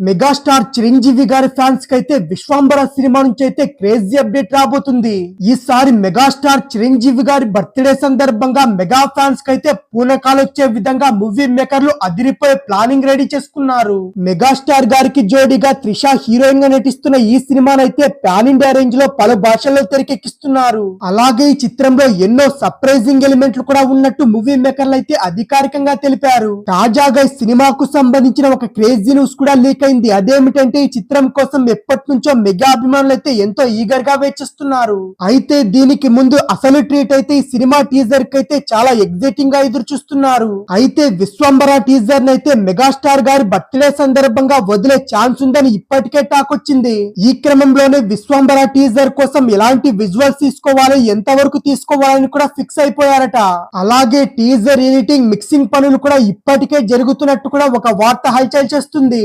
Megastar Chiranjeevi గారి fans కి అయితే విశ్వాంబర సినిమా నుంచి అయితే క్రేజీ అప్డేట్ రాబోతుంది. ఈసారి మెగాస్టార్ చిరంజీవి గారి బర్త్డే సందర్భంగా మెగా ఫ్యాన్స్ కి అయితే పూనకాలు వచ్చే విధంగా మూవీ మేకర్లు అదిరిపోయే ప్లానింగ్ రెడీ చేసుకున్నారు. మెగాస్టార్ గారికి జోడీగా త్రిష హీరోయిన్ గా నటిస్తున్న ఈ సినిమానైతే పాన్ ఇండియా రేంజ్ లో పలు భాషల్లో తెరకెక్కిస్తున్నారు. అలాగే ఈ చిత్రంలో ఎన్నో సర్ప్రైజింగ్ ఎలిమెంట్లు కూడా ఉన్నట్టు మూవీ మేకర్లు అయితే అధికారికంగా తెలిపారు. తాజాగా ఈ సినిమాకు సంబంధించిన ఒక క్రేజీ న్యూస్ కూడా లీక్ అయింది. అదేమిటంటే ఈ చిత్రం కోసం ఎప్పటి నుంచో మెగా అభిమానులు అయితే ఎంతో ఈగర్ గా వేచిస్తున్నారు. అయితే దీనికి ముందు అసలు ట్రీట్ అయితే ఈ సినిమా టీజర్ కి అయితే చాలా ఎగ్జైటింగ్ గా ఎదురు చూస్తున్నారు. అయితే విశ్వంబర టీజర్ నైతే మెగాస్టార్ గారి బర్త్డే సందర్భంగా వదిలే ఛాన్స్ ఉందని ఇప్పటికే టాక్ వచ్చింది. ఈ క్రమంలోనే విశ్వంబర టీజర్ కోసం ఎలాంటి విజువల్స్ తీసుకోవాలి, ఎంతవరకు తీసుకోవాలని కూడా ఫిక్స్ అయిపోయారట. అలాగే టీజర్ ఎడిటింగ్, మిక్సింగ్ పనులు కూడా ఇప్పటికే జరుగుతున్నట్టు కూడా ఒక వార్త హల్చల్ చేస్తుంది.